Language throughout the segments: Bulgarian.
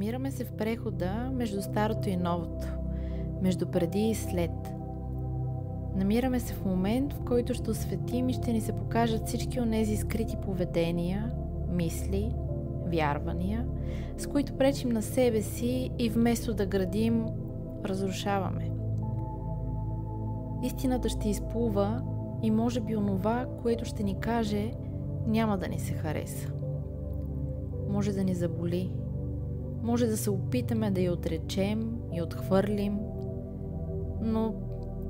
Намираме се в прехода между старото и новото, между преди и след. Намираме се в момент, в който ще осветим и ще ни се покажат всички онези скрити поведения, мисли, вярвания, с които пречим на себе си и вместо да градим, разрушаваме. Истината ще изплува и може би онова, което ще ни каже, няма да ни се хареса. Може да ни заболи. Може да се опитаме да я отречем и отхвърлим, но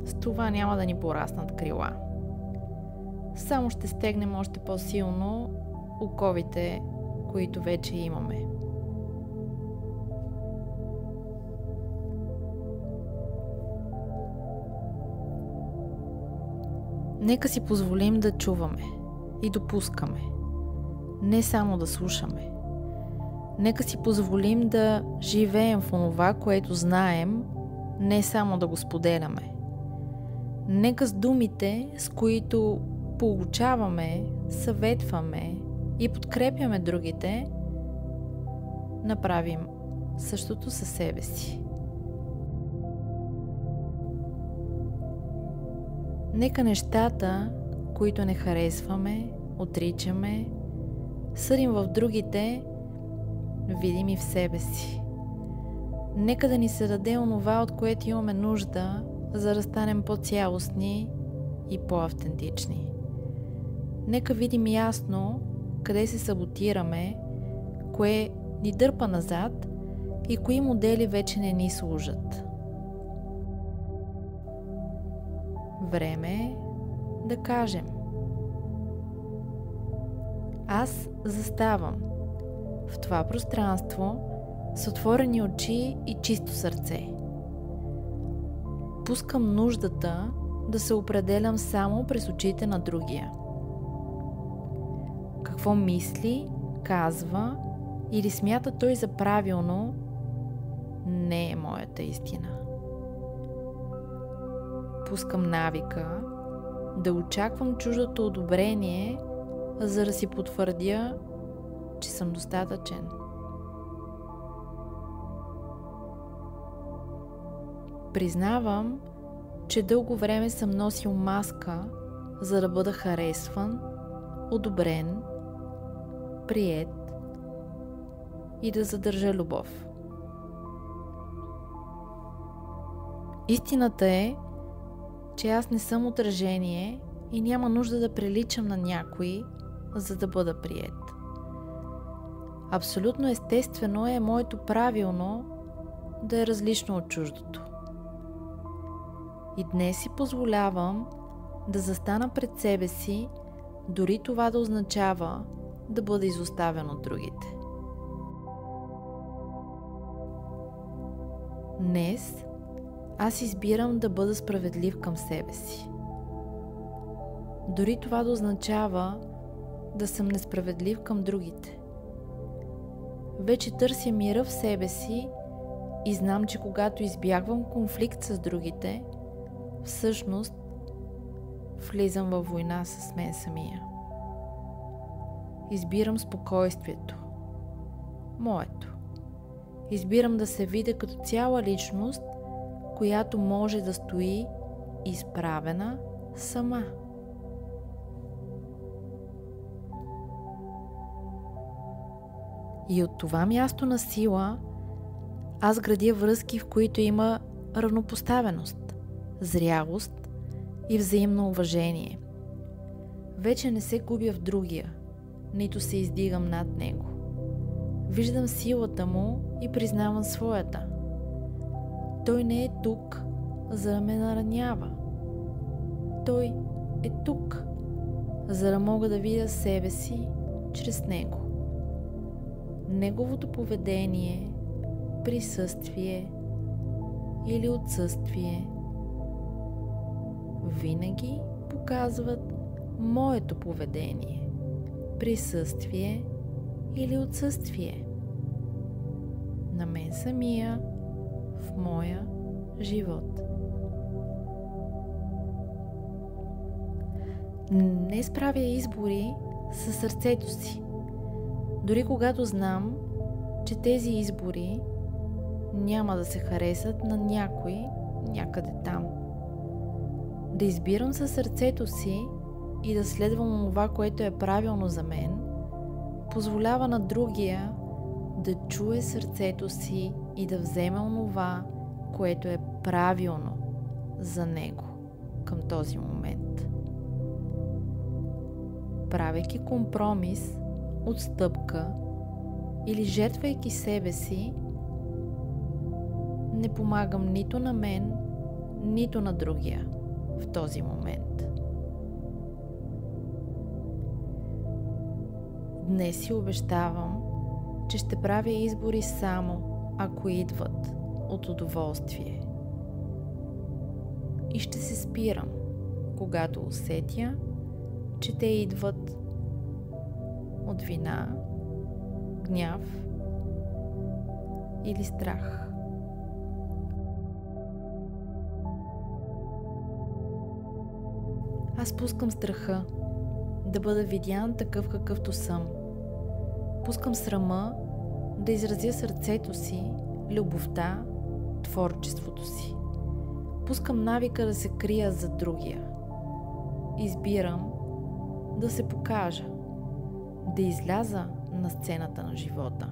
с това няма да ни пораснат крила. Само ще стегнем още по-силно оковите, които вече имаме. Нека си позволим да чуваме и допускаме, не само да слушаме. Нека си позволим да живеем в онова, което знаем, не само да го споделяме. Нека с думите, с които получаваме, съветваме и подкрепяме другите, направим същото със себе си. Нека нещата, които не харесваме, отричаме, съдим в другите, видим и в себе си. Нека да ни се даде онова, от което имаме нужда, за да станем по-цялостни и по-автентични. Нека видим ясно къде се саботираме, кое ни дърпа назад и кои модели вече не ни служат. Време е да кажем: аз заставам в това пространство с отворени очи и чисто сърце. Пускам нуждата да се определям само през очите на другия. Какво мисли, казва или смята той за правилно, не е моята истина. Пускам навика да очаквам чуждото одобрение, за да си потвърдя, че съм достатъчен. Признавам, че дълго време съм носил маска, за да бъда харесван, одобрен, приет и да задържа любов. Истината е, че аз не съм отражение и няма нужда да приличам на някой, за да бъда приет. Абсолютно естествено е моето правилно да е различно от чуждото. И днес си позволявам да застана пред себе си, дори това да означава да бъда изоставен от другите. Днес аз избирам да бъда справедлив към себе си. Дори това да означава да съм несправедлив към другите. Вече търся мира в себе си и знам, че когато избягвам конфликт с другите, всъщност влизам във война с мен самия. Избирам спокойствието. Моето. Избирам да се видя като цяла личност, която може да стои изправена сама. И от това място на сила аз градя връзки, в които има равнопоставеност, зрялост и взаимно уважение. Вече не се губя в другия, нито се издигам над него. Виждам силата му и признавам своята. Той не е тук, за да ме наранява. Той е тук, за да мога да видя себе си чрез него. Неговото поведение, присъствие или отсъствие винаги показват моето поведение, присъствие или отсъствие на мен самия в моя живот. Днес правя избори със сърцето си, дори когато знам, че тези избори няма да се харесат на някой някъде там. Да избирам със сърцето си и да следвам това, което е правилно за мен, позволява на другия да чуе сърцето си и да вземе онова, което е правилно за него към този момент. Правейки компромис, отстъпка или жертвайки себе си, не помагам нито на мен, нито на другия в този момент. Днес си обещавам, че ще правя избори само ако идват от удоволствие. И ще се спирам, когато усетя, че те идват от вина, гняв или страх. Аз пускам страха да бъда видян такъв какъвто съм. Пускам срама да изразя сърцето си, любовта, творчеството си. Пускам навика да се крия за другия. Избирам да се покажа, да изляза на сцената на живота,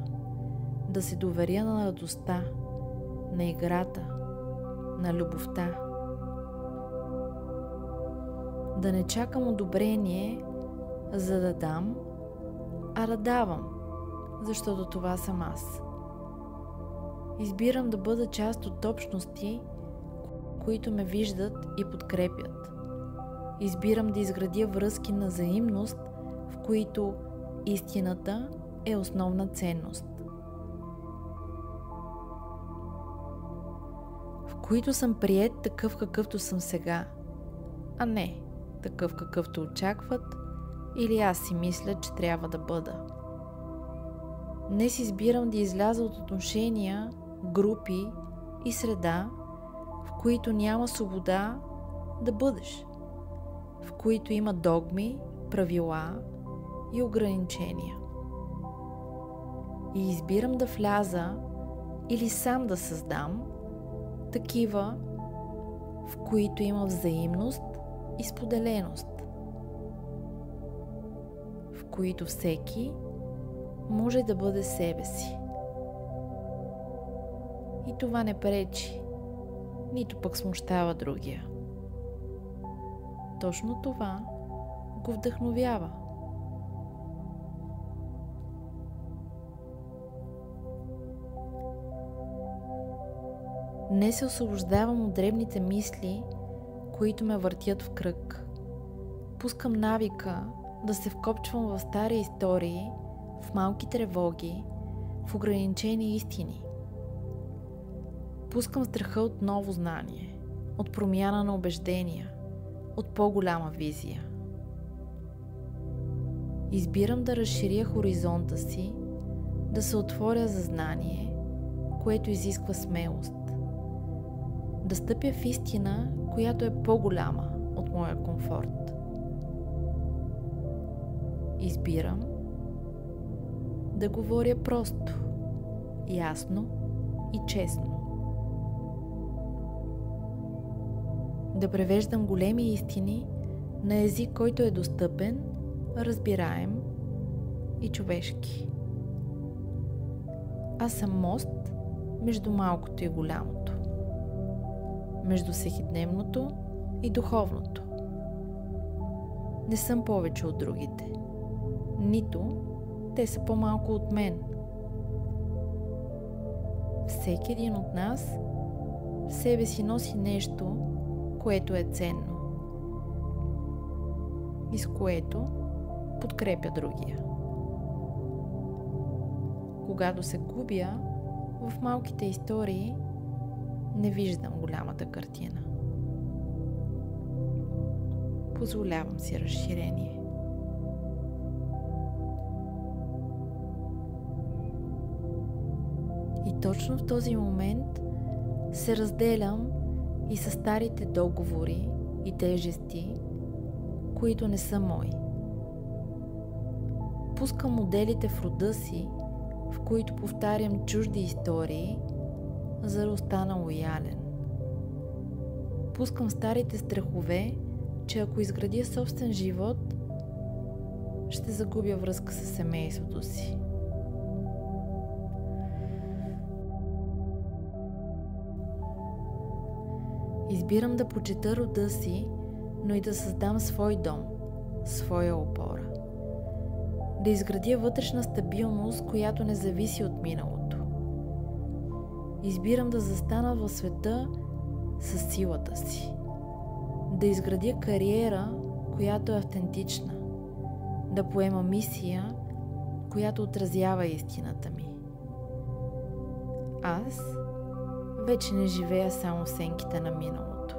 да се доверя на радостта, на играта, на любовта. Да не чакам одобрение, за да дам, а да давам, защото това съм аз. Избирам да бъда част от общности, които ме виждат и подкрепят. Избирам да изградя връзки на взаимност, в които истината е основна ценност. В които съм приет такъв какъвто съм сега, а не такъв какъвто очакват или аз си мисля, че трябва да бъда. Днес избирам да изляза от отношения, групи и среда, в които няма свобода да бъдеш, в които има догми, правила и ограничения. И избирам да вляза или сам да създам такива, в които има взаимност и споделеност, в които всеки може да бъде себе си. И това не пречи, нито пък смущава другия. Точно това го вдъхновява. Днес се освобождавам от дребните мисли, които ме въртят в кръг. Пускам навика да се вкопчвам в стари истории, в малки тревоги, в ограничени истини. Пускам страха от ново знание, от промяна на убеждения, от по-голяма визия. Избирам да разширя хоризонта си, да се отворя за знание, което изисква смелост. Да стъпя в истина, която е по-голяма от моя комфорт. Избирам да говоря просто, ясно и честно. Да превеждам големи истини на език, който е достъпен, разбираем и човешки. Аз съм мост между малкото и голямото, между всекидневното и духовното. Не съм повече от другите, нито те са по-малко от мен. Всеки един от нас в себе си носи нещо, което е ценно и с което подкрепя другия. Когато се губя в малките истории, не виждам голямата картина. Позволявам си разширение. И точно в този момент се разделям и с старите договори и тежести, които не са мои. Пускам моделите в рода си, в които повтарям чужди истории, за да остана лоялен. Пускам старите страхове, че ако изградя собствен живот, ще загубя връзка с семейството си. Избирам да почета рода си, но и да създам свой дом, своя опора. Да изградя вътрешна стабилност, която не зависи от миналото. Избирам да застана в света със силата си. Да изградя кариера, която е автентична. Да поема мисия, която отразява истината ми. Аз вече не живея само в сенките на миналото.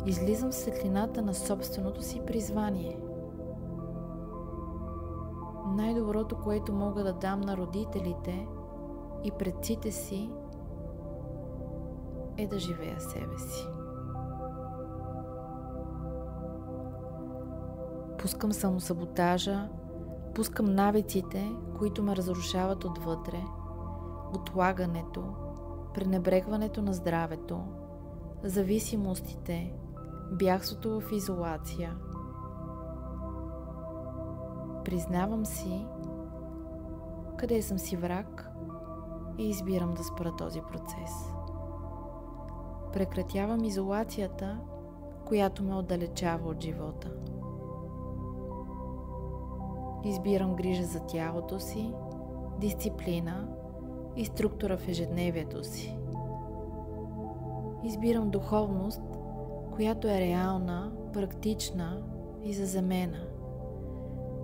Излизам в светлината на собственото си призвание. Най-доброто, което мога да дам на родителите и предците си, е да живея себе си. Пускам самосаботажа, пускам навиците, които ме разрушават отвътре, отлагането, пренебрегването на здравето, зависимостите, бягството в изолация. Признавам си къде съм си враг и избирам да спра този процес. Прекратявам изолацията, която ме отдалечава от живота. Избирам грижа за тялото си, дисциплина и структура в ежедневието си. Избирам духовност, която е реална, практична и заземена.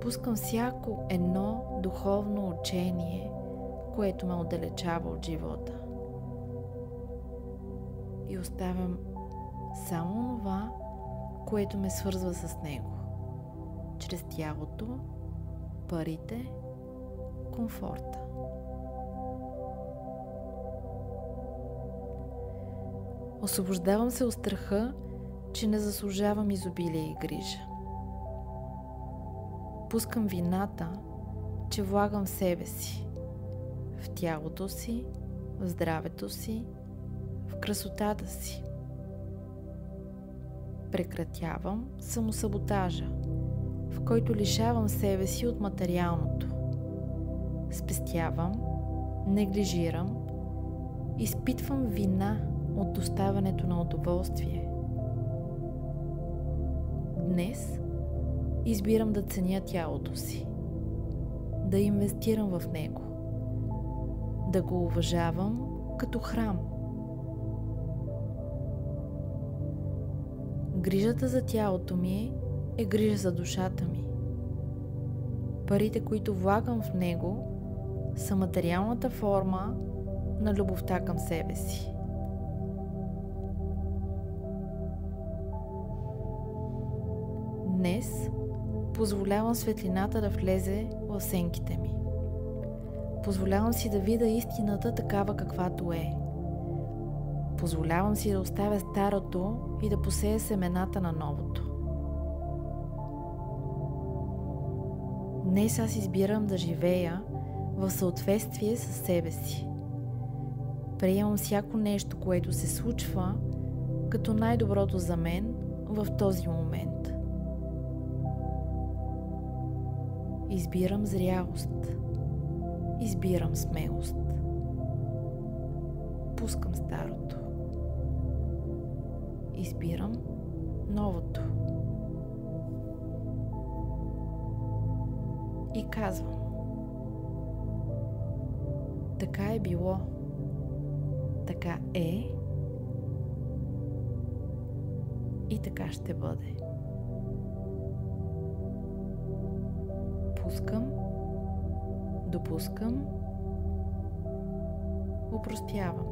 Пускам всяко едно духовно учение, което ме отдалечава от живота. И оставям само това, което ме свързва с него. Чрез тялото, парите, комфорта. Освобождавам се от страха, че не заслужавам изобилие и грижа. Пускам вината, че влагам в себе си, в тялото си, в здравето си, в красотата си. Прекратявам самосаботажа, в който лишавам себе си от материалното. Спестявам, неглижирам, изпитвам вина от доставянето на удоволствие. Днес избирам да ценя тялото си, да инвестирам в него, да го уважавам като храм. Грижата за тялото ми е грижа за душата ми. Парите, които влагам в него, са материалната форма на любовта към себе си. Днес позволявам светлината да влезе в сенките ми. Позволявам си да видя истината такава каквато е. Позволявам си да оставя старото и да посея семената на новото. Днес аз избирам да живея в съответствие с себе си. Приемам всяко нещо, което се случва, като най-доброто за мен в този момент. Избирам зрялост. Избирам смелост. Пускам старото. Избирам новото. И казвам: така е било, така е и така ще бъде. Пускам, допускам, опростявам.